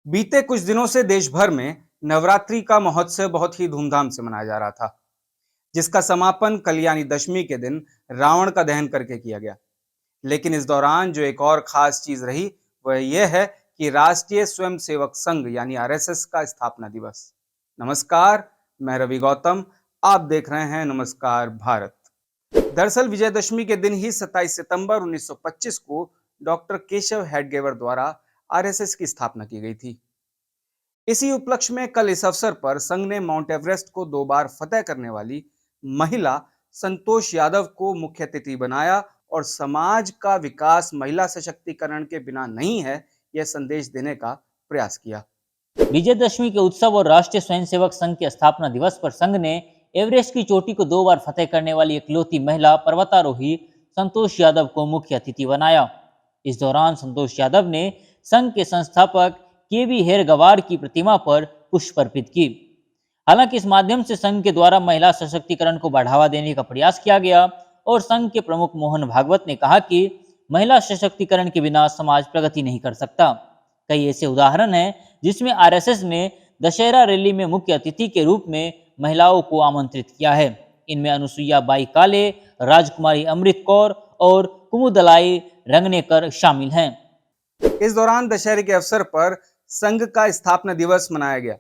बीते कुछ दिनों से देश भर में नवरात्रि का महोत्सव बहुत ही धूमधाम से मनाया जा रहा था, जिसका समापन कल्याणी दशमी के दिन रावण का दहन करके किया गया। लेकिन इस दौरान जो एक और खास चीज रही, वह यह है कि राष्ट्रीय स्वयंसेवक संघ यानी आरएसएस का स्थापना दिवस। नमस्कार, मैं रवि गौतम। आप देख रहे हैं नमस्कार भारत। दरअसल विजयदशमी के दिन ही 27 सितंबर 1925 को डॉक्टर केशव हेडगेवर द्वारा आरएसएस की स्थापना की गई थी। इसी उपलक्ष्य में कल इस अवसर पर संघ ने माउंट एवरेस्ट को 2 बार फतेह करने वाली महिला संतोष यादव को मुख्य अतिथि बनाया और समाज का विकास महिला सशक्तिकरण के बिना नहीं है, यह संदेश देने का प्रयास किया। विजयदशमी के उत्सव और राष्ट्रीय स्वयंसेवक संघ के स्थापना दिवस पर संघ ने एवरेस्ट की चोटी को 2 बार फतेह करने वाली इकलौती महिला पर्वतारोही संतोष यादव को मुख्य अतिथि बनाया। इस दौरान संतोष यादव ने संघ के संस्थापक केवी हेरगवार की प्रतिमा पर पुष्प अर्पित की। हालांकि इस माध्यम से संघ के द्वारा महिला सशक्तिकरण को बढ़ावा देने का प्रयास किया गया और संघ के प्रमुख मोहन भागवत ने कहा कि महिला सशक्तिकरण के बिना समाज प्रगति नहीं कर सकता। कई ऐसे उदाहरण हैं जिसमें आरएसएस ने दशहरा रैली में मुख्य अतिथि के रूप में महिलाओं को आमंत्रित किया है। इनमें अनुसुईया बाई काले, राजकुमारी अमृत कौर और कुमुदलाई रंगनेकर शामिल हैं। इस दौरान दशहरे के अवसर पर संघ का स्थापना दिवस मनाया गया।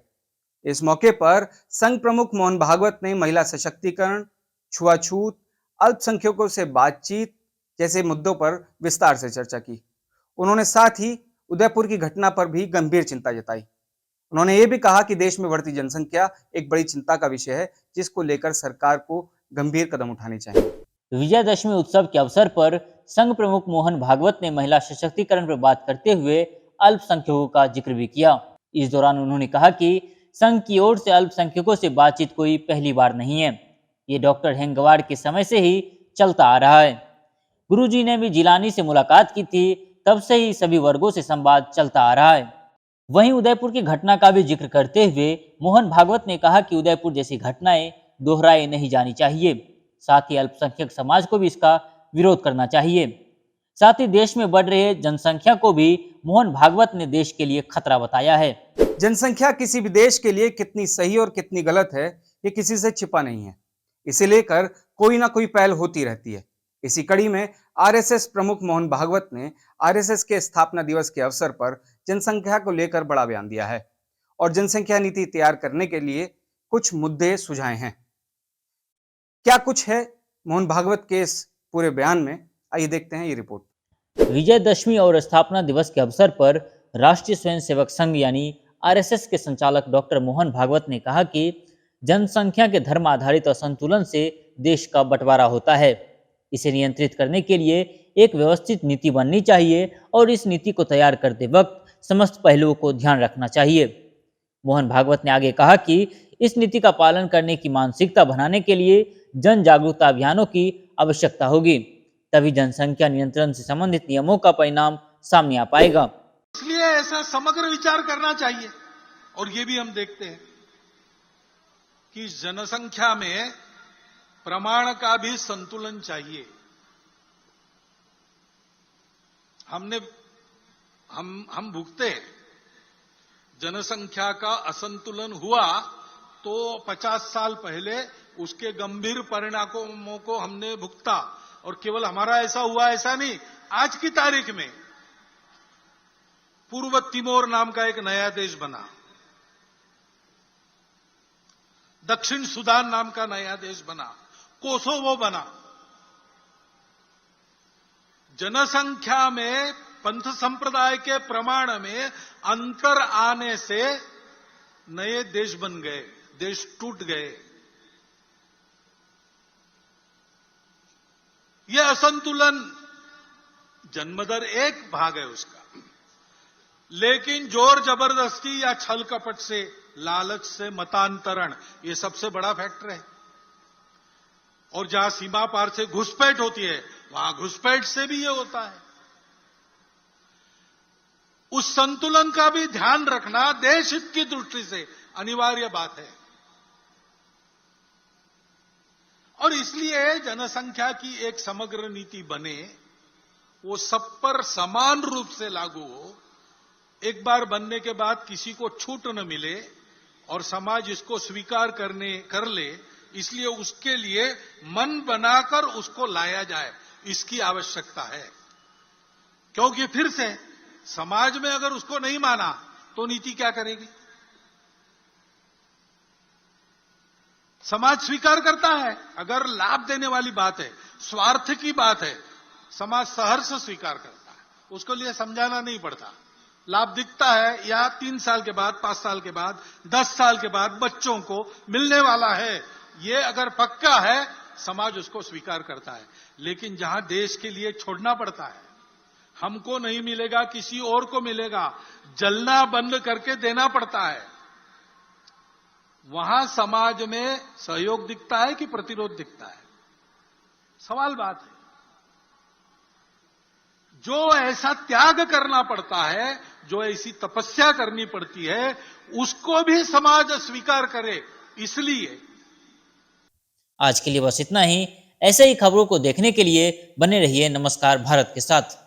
इस मौके पर संघ प्रमुख मोहन भागवत ने महिला सशक्तिकरण, छुआछूत, अल्पसंख्यकों से बातचीत जैसे मुद्दों पर विस्तार से चर्चा की। उन्होंने साथ ही उदयपुर की घटना पर भी गंभीर चिंता जताई। उन्होंने ये भी कहा कि देश में बढ़ती जनसंख्या एक बड़ी चिंता का विषय है, जिसको लेकर सरकार को गंभीर कदम उठाने चाहिए। विजयदशमी उत्सव के अवसर पर संघ प्रमुख मोहन भागवत ने महिला सशक्तिकरण पर बात करते हुए अल्पसंख्यकों का जिक्र भी किया। इस दौरान उन्होंने कहा कि संघ की ओर से अल्पसंख्यकों से बातचीत कोई पहली बार नहीं है, ये डॉक्टर हेंगवार के समय से ही चलता आ रहा है। गुरुजी ने भी जिलानी से मुलाकात की थी, तब से ही सभी वर्गों से संवाद चलता आ रहा है। वहीं उदयपुर की घटना का भी जिक्र करते हुए मोहन भागवत ने कहा कि उदयपुर जैसी घटनाएं दोहराई नहीं जानी चाहिए। साथ ही अल्पसंख्यक समाज को भी इसका विरोध करना चाहिए। साथ ही देश में बढ़ रहे जनसंख्या को भी मोहन भागवत ने देश के लिए खतरा बताया है। जनसंख्या किसी भी देश के लिए कितनी सही और कितनी गलत है, ये किसी से छिपा नहीं है। इसे लेकर कोई ना कोई पहल होती रहती है। इसी कड़ी में आरएसएस प्रमुख मोहन भागवत ने आरएसएस के स्थापना दिवस के अवसर पर जनसंख्या को लेकर बड़ा बयान दिया है और जनसंख्या नीति तैयार करने के लिए कुछ मुद्दे सुझाए हैं। क्या कुछ है मोहन भागवत के इस पूरे बयान में, आइए देखते हैं ये रिपोर्ट। विजयदशमी और स्थापना दिवस के अवसर पर राष्ट्रीय स्वयंसेवक संघ यानी आरएसएस के संचालक डॉक्टर मोहन भागवत ने कहा कि जनसंख्या के धर्म आधारित असंतुलन से देश का बंटवारा होता है। इसे नियंत्रित करने के लिए एक व्यवस्थित नीति बननी चाहिए और इस नीति को तैयार करते वक्त समस्त पहलुओं को ध्यान रखना चाहिए। मोहन भागवत ने आगे कहा कि इस नीति का पालन करने की मानसिकता बनाने के लिए जन जागरूकता अभियानों की आवश्यकता होगी, तभी जनसंख्या नियंत्रण से संबंधित नियमों का परिणाम सामने आ पाएगा। इसलिए ऐसा समग्र विचार करना चाहिए। और ये भी हम देखते हैं कि जनसंख्या में प्रमाण का भी संतुलन चाहिए। हम भुगते हैं। जनसंख्या का असंतुलन हुआ तो 50 साल पहले उसके गंभीर परिणामों को हमने भुगता। और केवल हमारा ऐसा हुआ ऐसा नहीं, आज की तारीख में पूर्व तिमोर नाम का एक नया देश बना, दक्षिण सूडान नाम का नया देश बना, कोसोवो बना। जनसंख्या में पंथ संप्रदाय के प्रमाण में अंतर आने से नए देश बन गए, देश टूट गए। यह असंतुलन, जन्मदर एक भाग है उसका, लेकिन जोर जबरदस्ती या छल कपट से, लालच से मतांतरण, यह सबसे बड़ा फैक्टर है। और जहां सीमा पार से घुसपैठ होती है, वहां घुसपैठ से भी यह होता है। उस संतुलन का भी ध्यान रखना देश हित की दृष्टि से अनिवार्य बात है। और इसलिए जनसंख्या की एक समग्र नीति बने, वो सब पर समान रूप से लागू हो, एक बार बनने के बाद किसी को छूट न मिले और समाज इसको स्वीकार कर ले, इसलिए उसके लिए मन बनाकर उसको लाया जाए, इसकी आवश्यकता है। क्योंकि फिर से समाज में अगर उसको नहीं माना तो नीति क्या करेगी? समाज स्वीकार करता है, अगर लाभ देने वाली बात है, स्वार्थ की बात है, समाज सहर्ष स्वीकार करता है, उसको लिए समझाना नहीं पड़ता। लाभ दिखता है या 3 साल के बाद, 5 साल के बाद, 10 साल के बाद बच्चों को मिलने वाला है, ये अगर पक्का है समाज उसको स्वीकार करता है। लेकिन जहां देश के लिए छोड़ना पड़ता है, हमको नहीं मिलेगा किसी और को मिलेगा, जलना बंद करके देना पड़ता है, वहां समाज में सहयोग दिखता है कि प्रतिरोध दिखता है? सवाल बात है। जो ऐसा त्याग करना पड़ता है, जो ऐसी तपस्या करनी पड़ती है, उसको भी समाज स्वीकार करे। इसलिए आज के लिए बस इतना ही। ऐसे ही खबरों को देखने के लिए बने रहिए नमस्कार भारत के साथ।